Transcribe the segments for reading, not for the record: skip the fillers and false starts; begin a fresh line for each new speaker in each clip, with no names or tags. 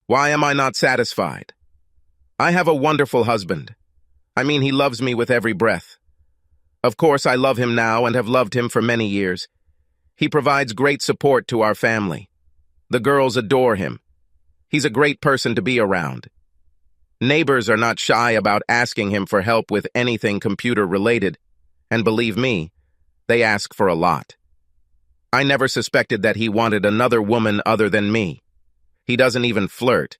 Why am I not satisfied? I have a wonderful husband. I mean, he loves me with every breath. Of course, I love him now and have loved him for many years. He provides great support to our family. The girls adore him. He's a great person to be around. Neighbors are not shy about asking him for help with anything computer-related, and believe me, they ask for a lot. I never suspected that he wanted another woman other than me. He doesn't even flirt.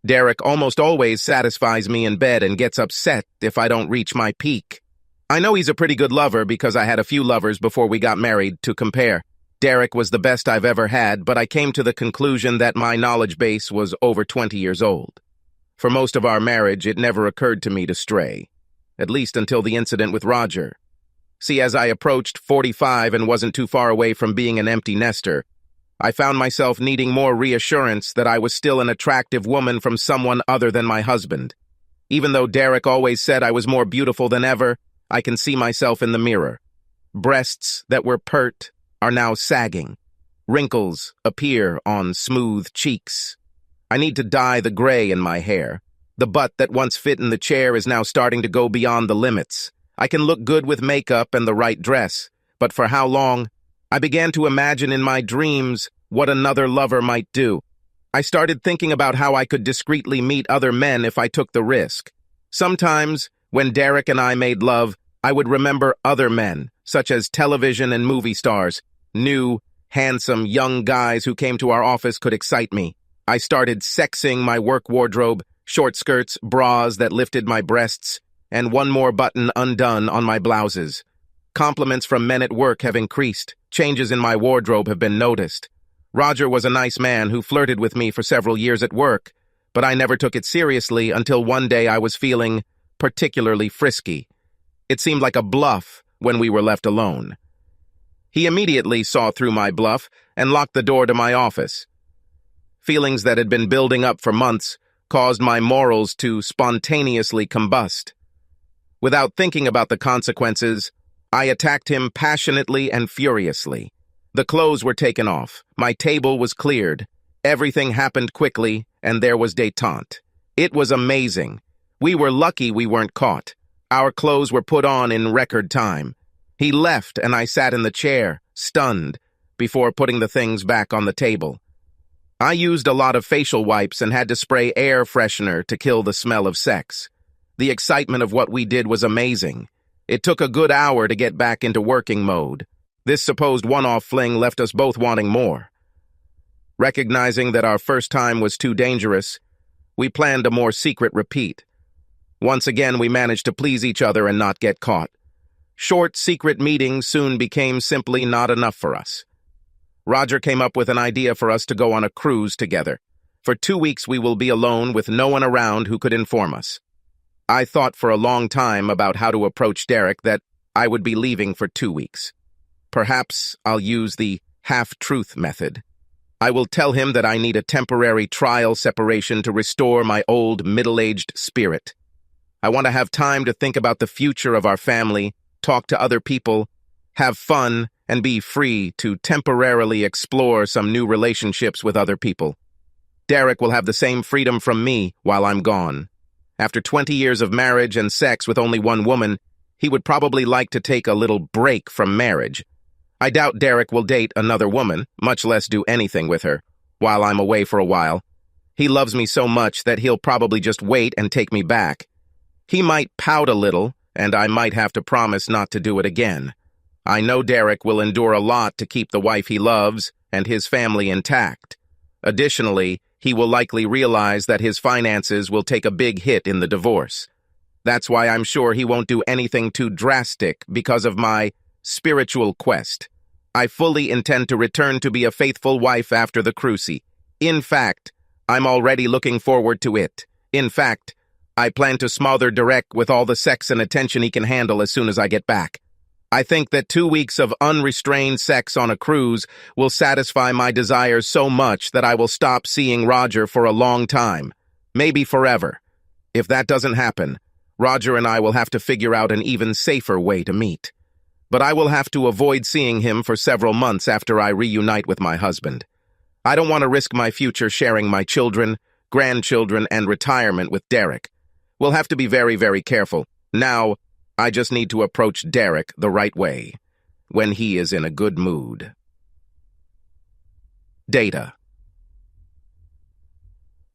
Derek almost always satisfies me in bed and gets upset if I don't reach my peak. I know he's a pretty good lover because I had a few lovers before we got married to compare. Derek was the best I've ever had, but I came to the conclusion that my knowledge base was over 20 years old. For most of our marriage, it never occurred to me to stray, at least until the incident with Roger. See, as I approached 45 and wasn't too far away from being an empty nester, I found myself needing more reassurance that I was still an attractive woman from someone other than my husband. Even though Derek always said I was more beautiful than ever, I can see myself in the mirror. Breasts that were pert are now sagging. Wrinkles appear on smooth cheeks. I need to dye the gray in my hair. The butt that once fit in the chair is now starting to go beyond the limits. I can look good with makeup and the right dress, but for how long? I began to imagine in my dreams what another lover might do. I started thinking about how I could discreetly meet other men if I took the risk. Sometimes, when Derek and I made love, I would remember other men, such as television and movie stars. New, handsome, young guys who came to our office could excite me. I started sexing my work wardrobe, short skirts, bras that lifted my breasts, and one more button undone on my blouses. Compliments from men at work have increased. Changes in my wardrobe have been noticed. Roger was a nice man who flirted with me for several years at work, but I never took it seriously until one day I was feeling particularly frisky. It seemed like a bluff when we were left alone. He immediately saw through my bluff and locked the door to my office. Feelings that had been building up for months caused my morals to spontaneously combust. Without thinking about the consequences, I attacked him passionately and furiously. The clothes were taken off, my table was cleared, everything happened quickly, and there was détente. It was amazing. We were lucky we weren't caught. Our clothes were put on in record time. He left and I sat in the chair, stunned, before putting the things back on the table. I used a lot of facial wipes and had to spray air freshener to kill the smell of sex. The excitement of what we did was amazing. It took a good hour to get back into working mode. This supposed one-off fling left us both wanting more. Recognizing that our first time was too dangerous, we planned a more secret repeat. Once again, we managed to please each other and not get caught. Short, secret meetings soon became simply not enough for us. Roger came up with an idea for us to go on a cruise together. For 2 weeks we will be alone with no one around who could inform us. I thought for a long time about how to approach Derek that I would be leaving for 2 weeks. Perhaps I'll use the half-truth method. I will tell him that I need a temporary trial separation to restore my old middle-aged spirit. I want to have time to think about the future of our family, talk to other people, have fun, and be free to temporarily explore some new relationships with other people. Derek will have the same freedom from me while I'm gone. After 20 years of marriage and sex with only one woman, he would probably like to take a little break from marriage. I doubt Derek will date another woman, much less do anything with her, while I'm away for a while. He loves me so much that he'll probably just wait and take me back. He might pout a little, and I might have to promise not to do it again. I know Derek will endure a lot to keep the wife he loves and his family intact. Additionally, he will likely realize that his finances will take a big hit in the divorce. That's why I'm sure he won't do anything too drastic because of my spiritual quest. I fully intend to return to be a faithful wife after the cruise. In fact, I'm already looking forward to it. In fact, I plan to smother Derek with all the sex and attention he can handle as soon as I get back. I think that 2 weeks of unrestrained sex on a cruise will satisfy my desires so much that I will stop seeing Roger for a long time, maybe forever. If that doesn't happen, Roger and I will have to figure out an even safer way to meet. But I will have to avoid seeing him for several months after I reunite with my husband. I don't want to risk my future sharing my children, grandchildren, and retirement with Derek. We'll have to be very, very careful. Now, I just need to approach Derek the right way, when he is in a good mood. Data.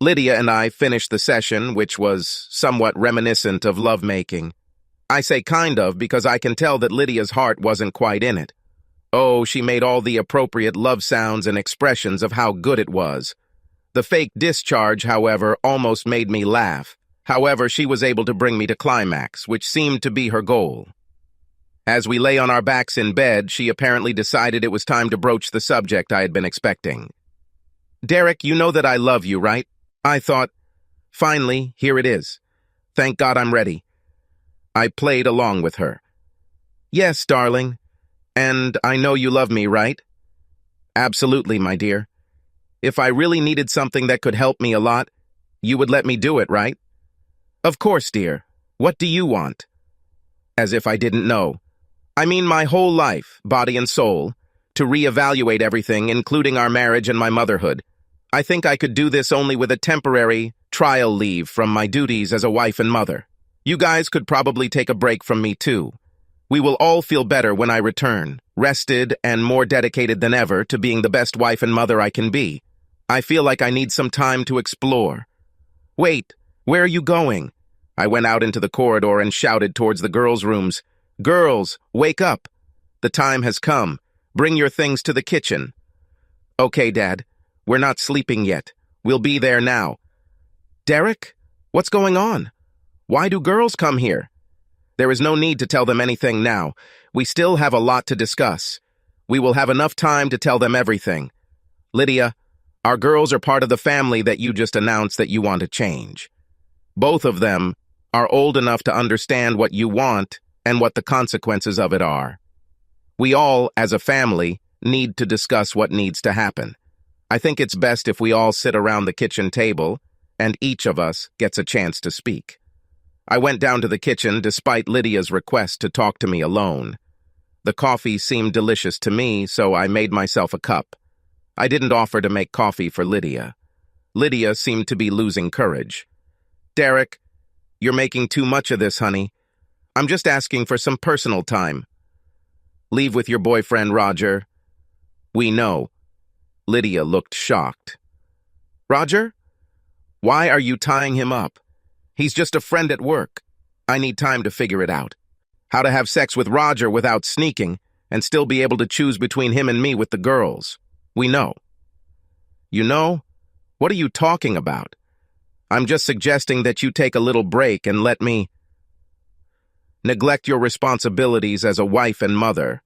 Lydia and I finished the session, which was somewhat reminiscent of lovemaking. I say kind of because I can tell that Lydia's heart wasn't quite in it. Oh, she made all the appropriate love sounds and expressions of how good it was. The fake discharge, however, almost made me laugh. However, she was able to bring me to climax, which seemed to be her goal. As we lay on our backs in bed, she apparently decided it was time to broach the subject I had been expecting. "Derek, you know that I love you, right?" I thought. Finally, here it is. Thank God I'm ready. I played along with her. "Yes, darling. And I know you love me, right?" "Absolutely, my dear. If I really needed something that could help me a lot, you would let me do it, right?" "Of course, dear. What do you want?" As if I didn't know. I mean my whole life, body and soul, to reevaluate everything, including our marriage and my motherhood. I think I could do this only with a temporary trial leave from my duties as a wife and mother. You guys could probably take a break from me too. We will all feel better when I return, rested and more dedicated than ever to being the best wife and mother I can be. I feel like I need some time to explore. "Wait, where are you going?" I went out into the corridor and shouted towards the girls' rooms. "Girls, wake up. The time has come. Bring your things to the kitchen." "Okay, Dad. We're not sleeping yet. We'll be there now." "Derek, what's going on? Why do girls come here?" "There is no need to tell them anything now. We still have a lot to discuss. We will have enough time to tell them everything. Lydia, our girls are part of the family that you just announced that you want to change. Both of them are old enough to understand what you want and what the consequences of it are. We all, as a family, need to discuss what needs to happen. I think it's best if we all sit around the kitchen table and each of us gets a chance to speak." I went down to the kitchen despite Lydia's request to talk to me alone. The coffee seemed delicious to me, so I made myself a cup. I didn't offer to make coffee for Lydia. Lydia seemed to be losing courage. "Derek, you're making too much of this, honey. I'm just asking for some personal time. Leave with your boyfriend, Roger." "We know." Lydia looked shocked. "Roger? Why are you tying him up? He's just a friend at work. I need time to figure it out. How to have sex with Roger without sneaking and still be able to choose between him and me with the girls. We know." "You know? What are you talking about? I'm just suggesting that you take a little break and let me neglect your responsibilities as a wife and mother.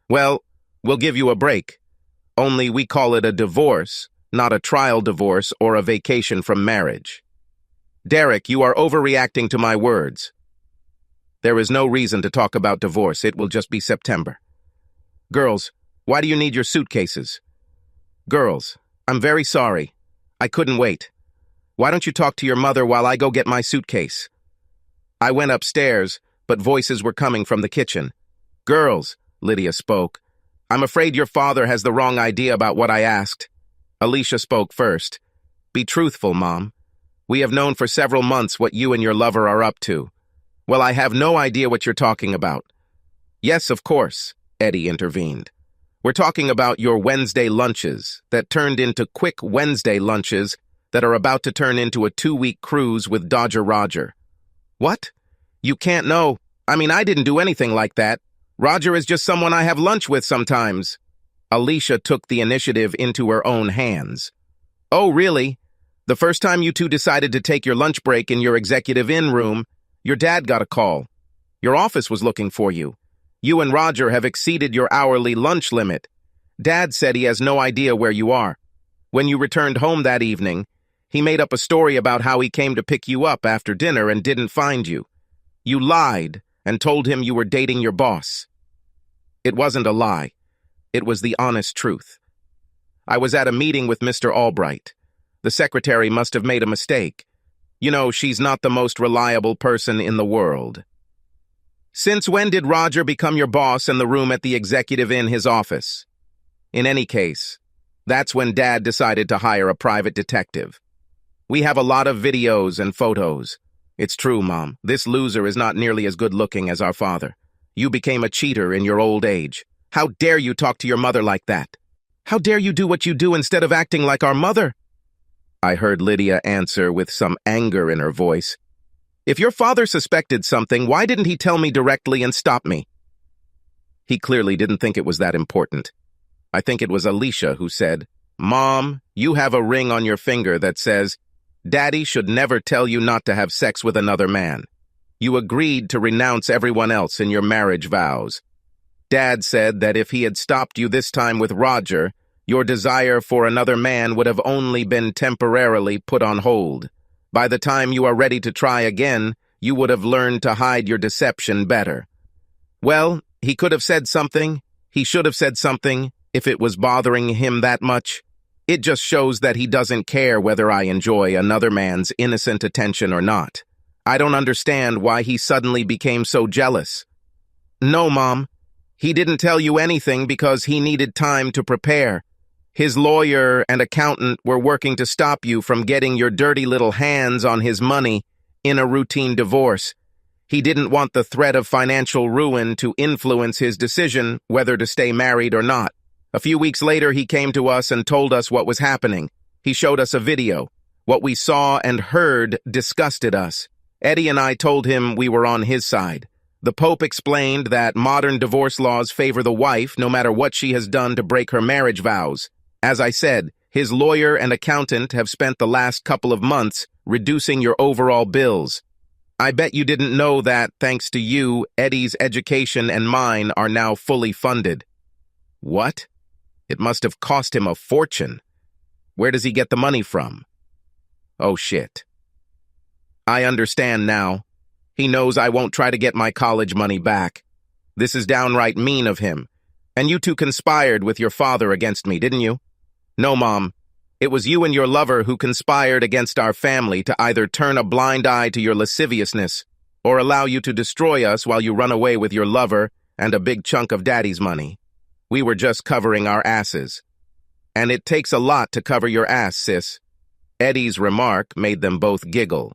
Well, we'll give you a break. Only we call it a divorce, not a trial divorce or a vacation from marriage." "Derek, you are overreacting to my words. There is no reason to talk about divorce. It will just be September. Girls, why do you need your suitcases?" "Girls, I'm very sorry. I couldn't wait. Why don't you talk to your mother while I go get my suitcase?" I went upstairs, but voices were coming from the kitchen. "Girls," Lydia spoke, "I'm afraid your father has the wrong idea about what I asked." Alicia spoke first. "Be truthful, Mom. We have known for several months what you and your lover are up to." "Well, I have no idea what you're talking about." "Yes, of course," Eddie intervened. "We're talking about your Wednesday lunches that turned into quick Wednesday lunches that are about to turn into a 2-week cruise with Dodger Roger." "What? You can't know. I mean, I didn't do anything like that. Roger is just someone I have lunch with sometimes." Alicia took the initiative into her own hands. "Oh, really? The first time you two decided to take your lunch break in your executive inn room, your dad got a call. Your office was looking for you. You and Roger have exceeded your hourly lunch limit. Dad said he has no idea where you are. When you returned home that evening, he made up a story about how he came to pick you up after dinner and didn't find you. You lied and told him you were dating your boss." "It wasn't a lie. It was the honest truth. I was at a meeting with Mr. Albright. The secretary must have made a mistake. You know, she's not the most reliable person in the world." "Since when did Roger become your boss in the room at the executive inn his office?" "In any case, that's when Dad decided to hire a private detective." We have a lot of videos and photos. It's true, Mom. This loser is not nearly as good looking as our father. You became a cheater in your old age. How dare you talk to your mother like that? How dare you do what you do instead of acting like our mother? I heard Lydia answer with some anger in her voice. If your father suspected something, why didn't he tell me directly and stop me? He clearly didn't think it was that important. I think it was Alicia who said, Mom, you have a ring on your finger that says, Daddy should never tell you not to have sex with another man. You agreed to renounce everyone else in your marriage vows. Dad said that if he had stopped you this time with Roger, your desire for another man would have only been temporarily put on hold. By the time you are ready to try again, you would have learned to hide your deception better. Well, he could have said something. He should have said something if it was bothering him that much. It just shows that he doesn't care whether I enjoy another man's innocent attention or not. I don't understand why he suddenly became so jealous. No, Mom. He didn't tell you anything because he needed time to prepare. His lawyer and accountant were working to stop you from getting your dirty little hands on his money in a routine divorce. He didn't want the threat of financial ruin to influence his decision whether to stay married or not. A few weeks later, he came to us and told us what was happening. He showed us a video. What we saw and heard disgusted us. Eddie and I told him we were on his side. The Pope explained that modern divorce laws favor the wife no matter what she has done to break her marriage vows. As I said, his lawyer and accountant have spent the last couple of months reducing your overall bills. I bet you didn't know that, thanks to you, Eddie's education and mine are now fully funded. What? It must have cost him a fortune. Where does he get the money from? Oh, shit. I understand now. He knows I won't try to get my college money back. This is downright mean of him. And you two conspired with your father against me, didn't you? No, Mom. It was you and your lover who conspired against our family to either turn a blind eye to your lasciviousness or allow you to destroy us while you run away with your lover and a big chunk of Daddy's money. We were just covering our asses. And it takes a lot to cover your ass, sis. Eddie's remark made them both giggle.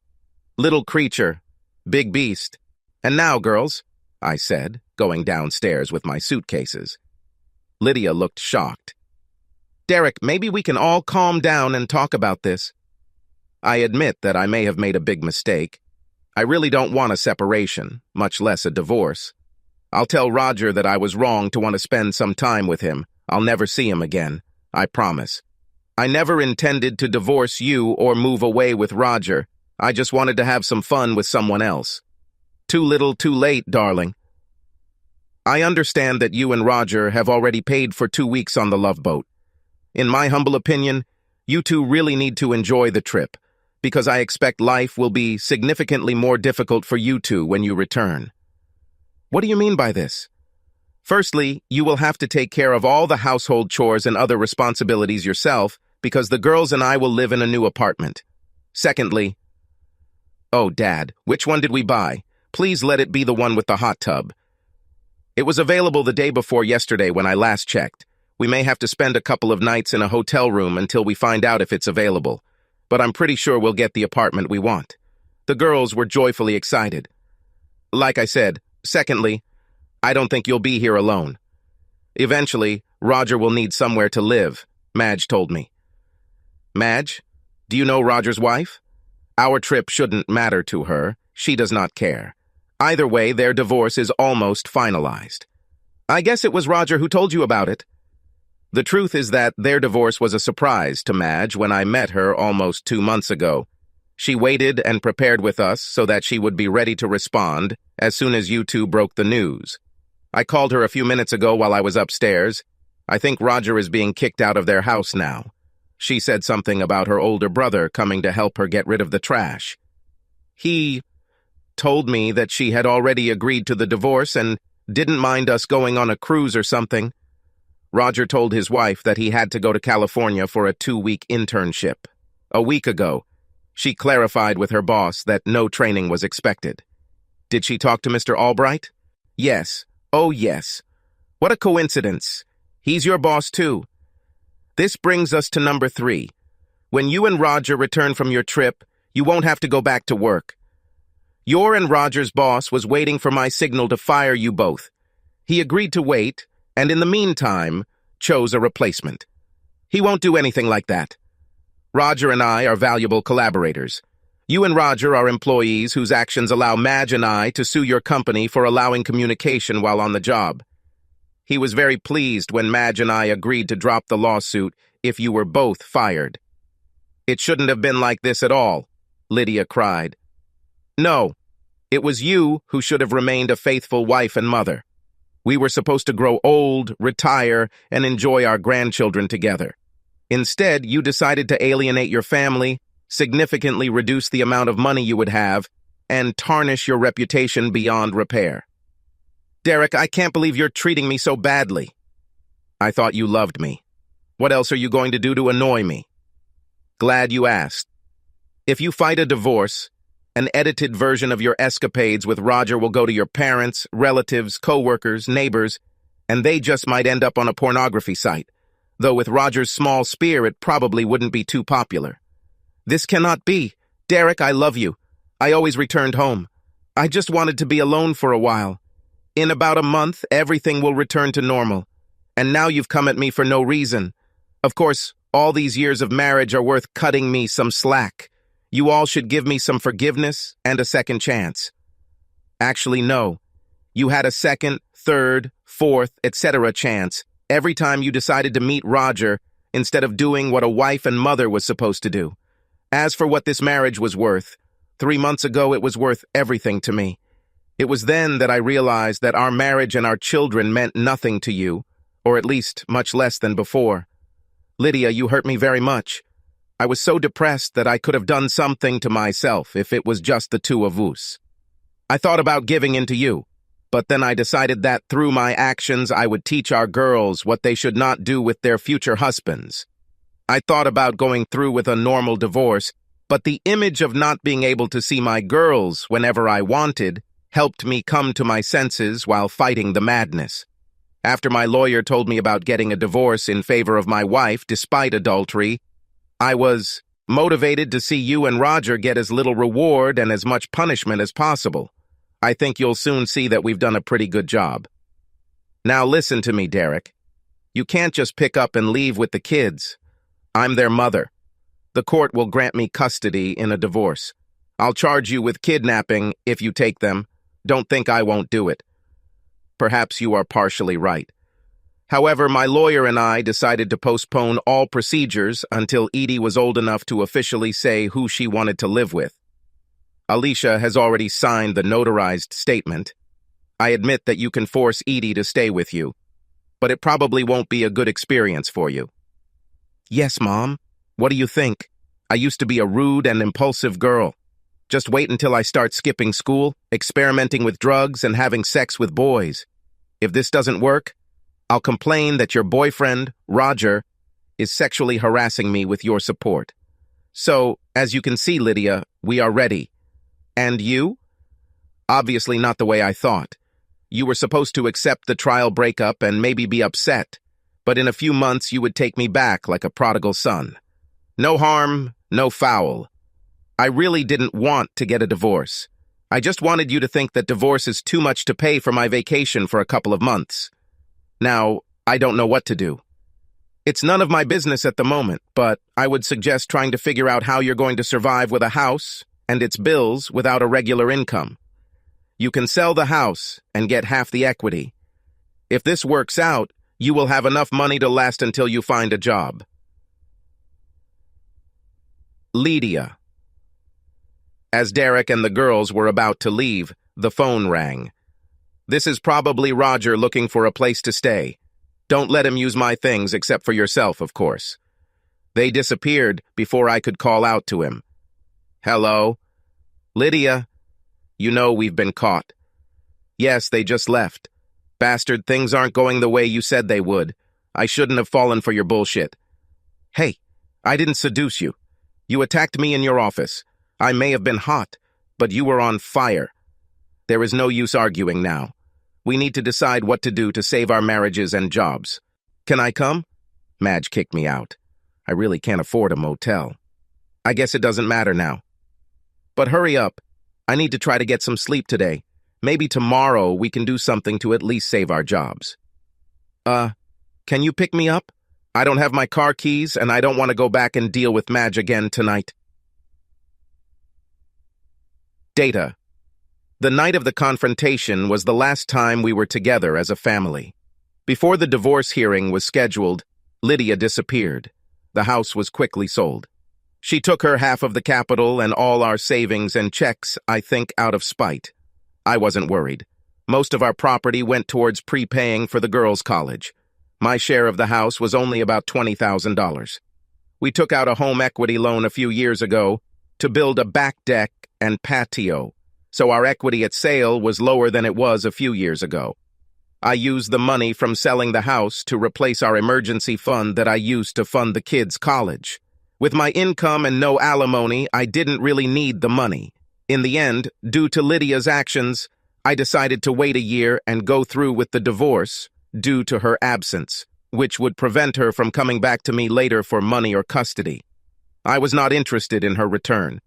Little creature. Big beast. And now, girls, I said, going downstairs with my suitcases. Lydia looked shocked. Derek, maybe we can all calm down and talk about this. I admit that I may have made a big mistake. I really don't want a separation, much less a divorce. I'll tell Roger that I was wrong to want to spend some time with him. I'll never see him again. I promise. I never intended to divorce you or move away with Roger. I just wanted to have some fun with someone else. Too little, too late, darling. I understand that you and Roger have already paid for 2 weeks on the Love Boat. In my humble opinion, you two really need to enjoy the trip, because I expect life will be significantly more difficult for you two when you return. What do you mean by this? Firstly, you will have to take care of all the household chores and other responsibilities yourself, because the girls and I will live in a new apartment. Secondly, oh, Dad, which one did we buy? Please let it be the one with the hot tub. It was available the day before yesterday when I last checked. We may have to spend a couple of nights in a hotel room until we find out if it's available, but I'm pretty sure we'll get the apartment we want. The girls were joyfully excited. Like I said, secondly, I don't think you'll be here alone. Eventually, Roger will need somewhere to live, Madge told me. Madge, do you know Roger's wife? Our trip shouldn't matter to her. She does not care. Either way, their divorce is almost finalized. I guess it was Roger who told you about it. The truth is that their divorce was a surprise to Madge when I met her almost 2 months ago. She waited and prepared with us so that she would be ready to respond as soon as you two broke the news. I called her a few minutes ago while I was upstairs. I think Roger is being kicked out of their house now. She said something about her older brother coming to help her get rid of the trash. He told me that she had already agreed to the divorce and didn't mind us going on a cruise or something. Roger told his wife that he had to go to California for a 2-week internship. A week ago, she clarified with her boss that no training was expected. Did she talk to Mr. Albright? Yes. Oh, yes. What a coincidence. He's your boss, too. This brings us to number 3. When you and Roger return from your trip, you won't have to go back to work. Your and Roger's boss was waiting for my signal to fire you both. He agreed to wait, and in the meantime, chose a replacement. He won't do anything like that. Roger and I are valuable collaborators. You and Roger are employees whose actions allow Madge and I to sue your company for allowing communication while on the job. He was very pleased when Madge and I agreed to drop the lawsuit if you were both fired. It shouldn't have been like this at all, Lydia cried. No, it was you who should have remained a faithful wife and mother. We were supposed to grow old, retire, and enjoy our grandchildren together. Instead, you decided to alienate your family, significantly reduce the amount of money you would have, and tarnish your reputation beyond repair. Derek, I can't believe you're treating me so badly. I thought you loved me. What else are you going to do to annoy me? Glad you asked. If you fight a divorce, an edited version of your escapades with Roger will go to your parents, relatives, co-workers, neighbors, and they just might end up on a pornography site, though with Roger's small spear it probably wouldn't be too popular. This cannot be. Derek, I love you. I always returned home. I just wanted to be alone for a while. In about a month, everything will return to normal. And now you've come at me for no reason. Of course, all these years of marriage are worth cutting me some slack. You all should give me some forgiveness and a second chance. Actually, no. You had a second, third, fourth, etc. chance every time you decided to meet Roger instead of doing what a wife and mother was supposed to do. As for what this marriage was worth, 3 months ago it was worth everything to me. It was then that I realized that our marriage and our children meant nothing to you, or at least much less than before. Lydia, you hurt me very much. I was so depressed that I could have done something to myself if it was just the two of us. I thought about giving in to you, but then I decided that through my actions I would teach our girls what they should not do with their future husbands. I thought about going through with a normal divorce, but the image of not being able to see my girls whenever I wanted helped me come to my senses while fighting the madness. After my lawyer told me about getting a divorce in favor of my wife despite adultery, I was motivated to see you and Roger get as little reward and as much punishment as possible. I think you'll soon see that we've done a pretty good job. Now listen to me, Derek. You can't just pick up and leave with the kids. I'm their mother. The court will grant me custody in a divorce. I'll charge you with kidnapping if you take them. Don't think I won't do it. Perhaps you are partially right. However, my lawyer and I decided to postpone all procedures until Edie was old enough to officially say who she wanted to live with. Alicia has already signed the notarized statement. I admit that you can force Edie to stay with you, but it probably won't be a good experience for you. Yes, Mom. What do you think? I used to be a rude and impulsive girl. Just wait until I start skipping school, experimenting with drugs, and having sex with boys. If this doesn't work, I'll complain that your boyfriend, Roger, is sexually harassing me with your support. So, as you can see, Lydia, we are ready. And you? Obviously not the way I thought. You were supposed to accept the trial breakup and maybe be upset, but in a few months you would take me back like a prodigal son. No harm, no foul. I really didn't want to get a divorce. I just wanted you to think that divorce is too much to pay for my vacation for a couple of months. Now, I don't know what to do. It's none of my business at the moment, but I would suggest trying to figure out how you're going to survive with a house and its bills without a regular income. You can sell the house and get half the equity. If this works out, you will have enough money to last until you find a job. Lydia. As Derek and the girls were about to leave, the phone rang. This is probably Roger looking for a place to stay. Don't let him use my things except for yourself, of course. They disappeared before I could call out to him. Hello? Lydia? You know we've been caught. Yes, they just left. Bastard, things aren't going the way you said they would. I shouldn't have fallen for your bullshit. Hey, I didn't seduce you. You attacked me in your office. I may have been hot, but you were on fire. There is no use arguing now. We need to decide what to do to save our marriages and jobs. Can I come? Madge kicked me out. I really can't afford a motel. I guess it doesn't matter now. But hurry up. I need to try to get some sleep today. Maybe tomorrow we can do something to at least save our jobs. Can you pick me up? I don't have my car keys, and I don't want to go back and deal with Madge again tonight. Data. The night of the confrontation was the last time we were together as a family. Before the divorce hearing was scheduled, Lydia disappeared. The house was quickly sold. She took her half of the capital and all our savings and checks, I think, out of spite. I wasn't worried. Most of our property went towards prepaying for the girls' college. My share of the house was only about $20,000. We took out a home equity loan a few years ago to build a back deck and patio, so our equity at sale was lower than it was a few years ago. I used the money from selling the house to replace our emergency fund that I used to fund the kids' college. With my income and no alimony, I didn't really need the money. In the end, due to Lydia's actions, I decided to wait a year and go through with the divorce due to her absence, which would prevent her from coming back to me later for money or custody. I was not interested in her return.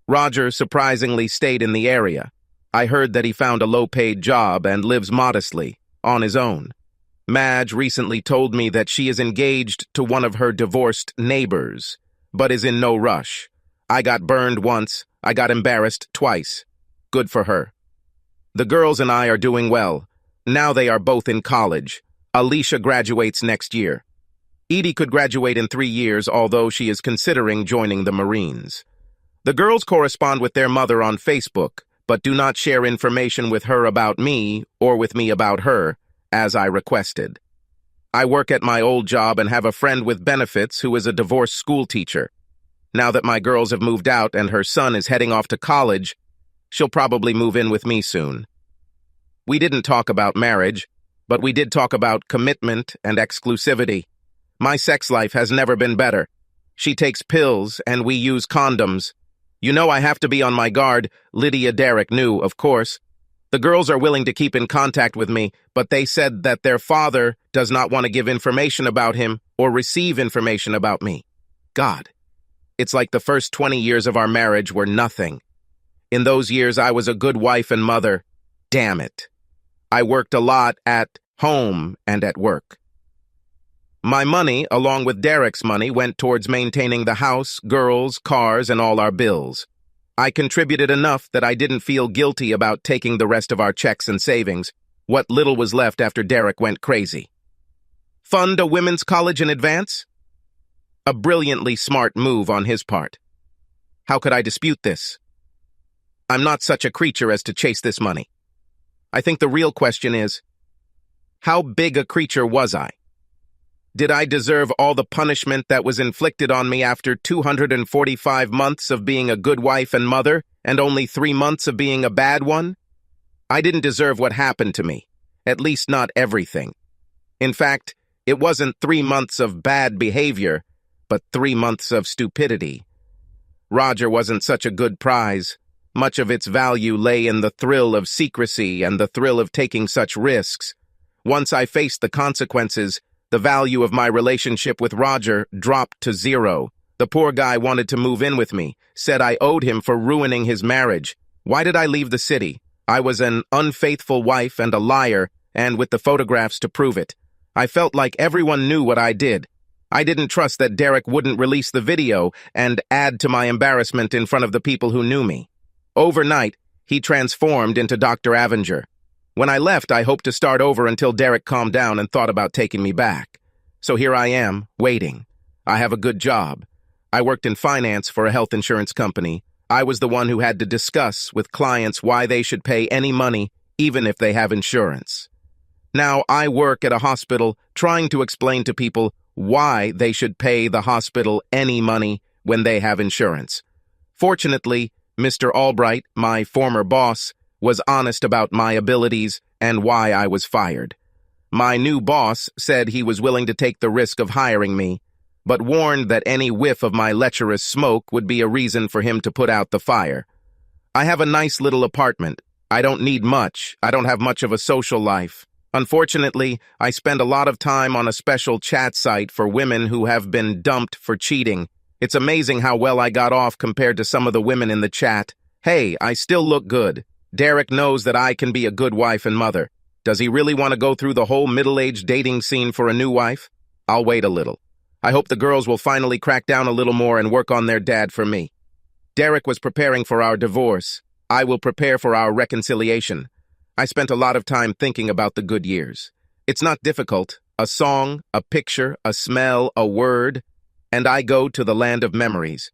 Roger surprisingly stayed in the area. I heard that he found a low-paid job and lives modestly, on his own. Madge recently told me that she is engaged to one of her divorced neighbors, but is in no rush. I got burned once, I got embarrassed twice. Good for her. The girls and I are doing well. Now they are both in college. Alicia graduates next year. Edie could graduate in 3 years, although she is considering joining the Marines. The girls correspond with their mother on Facebook, but do not share information with her about me or with me about her, as I requested. I work at my old job and have a friend with benefits who is a divorced school teacher. Now that my girls have moved out and her son is heading off to college, she'll probably move in with me soon. We didn't talk about marriage, but we did talk about commitment and exclusivity. My sex life has never been better. She takes pills and we use condoms. You know I have to be on my guard. Lydia Derrick knew, of course. The girls are willing to keep in contact with me, but they said that their father does not want to give information about him or receive information about me. God, it's like the first 20 years of our marriage were nothing. In those years, I was a good wife and mother. Damn it. I worked a lot at home and at work. My money, along with Derek's money, went towards maintaining the house, girls, cars, and all our bills. I contributed enough that I didn't feel guilty about taking the rest of our checks and savings, what little was left after Derek went crazy. Fund a women's college in advance? A brilliantly smart move on his part. How could I dispute this? I'm not such a creature as to chase this money. I think the real question is, how big a creature was I? Did I deserve all the punishment that was inflicted on me after 245 months of being a good wife and mother, and only 3 months of being a bad one? I didn't deserve what happened to me, at least not everything. In fact, it wasn't 3 months of bad behavior, but 3 months of stupidity. Roger wasn't such a good prize. Much of its value lay in the thrill of secrecy and the thrill of taking such risks. Once I faced the consequences, the value of my relationship with Roger dropped to 0. The poor guy wanted to move in with me, said I owed him for ruining his marriage. Why did I leave the city? I was an unfaithful wife and a liar, and with the photographs to prove it. I felt like everyone knew what I did. I didn't trust that Derek wouldn't release the video and add to my embarrassment in front of the people who knew me. Overnight, he transformed into Dr. Avenger. When I left, I hoped to start over until Derek calmed down and thought about taking me back. So here I am, waiting. I have a good job. I worked in finance for a health insurance company. I was the one who had to discuss with clients why they should pay any money, even if they have insurance. Now I work at a hospital trying to explain to people why they should pay the hospital any money when they have insurance. Fortunately, Mr. Albright, my former boss, was honest about my abilities and why I was fired. My new boss said he was willing to take the risk of hiring me, but warned that any whiff of my lecherous smoke would be a reason for him to put out the fire. I have a nice little apartment. I don't need much. I don't have much of a social life. Unfortunately, I spend a lot of time on a special chat site for women who have been dumped for cheating. It's amazing how well I got off compared to some of the women in the chat. Hey, I still look good. Derek knows that I can be a good wife and mother. Does he really want to go through the whole middle-aged dating scene for a new wife? I'll wait a little. I hope the girls will finally crack down a little more and work on their dad for me. Derek was preparing for our divorce. I will prepare for our reconciliation. I spent a lot of time thinking about the good years. It's not difficult. A song, a picture, a smell, a word, and I go to the land of memories.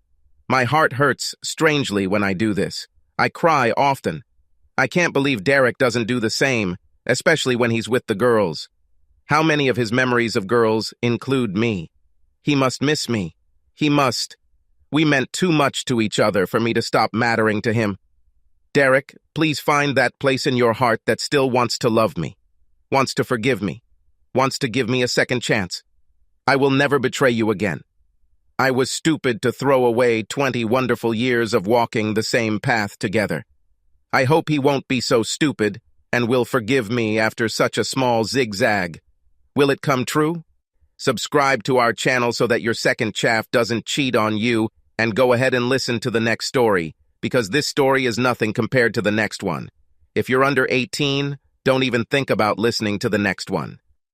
My heart hurts strangely when I do this. I cry often. I can't believe Derek doesn't do the same, especially when he's with the girls. How many of his memories of girls include me? He must miss me. He must. We meant too much to each other for me to stop mattering to him. Derek, please find that place in your heart that still wants to love me, wants to forgive me, wants to give me a second chance. I will never betray you again. I was stupid to throw away 20 wonderful years of walking the same path together. I hope he won't be so stupid and will forgive me after such a small zigzag. Will it come true? Subscribe to our channel so that your second chaff doesn't cheat on you, and go ahead and listen to the next story, because this story is nothing compared to the next one. If you're under 18, don't even think about listening to the next one.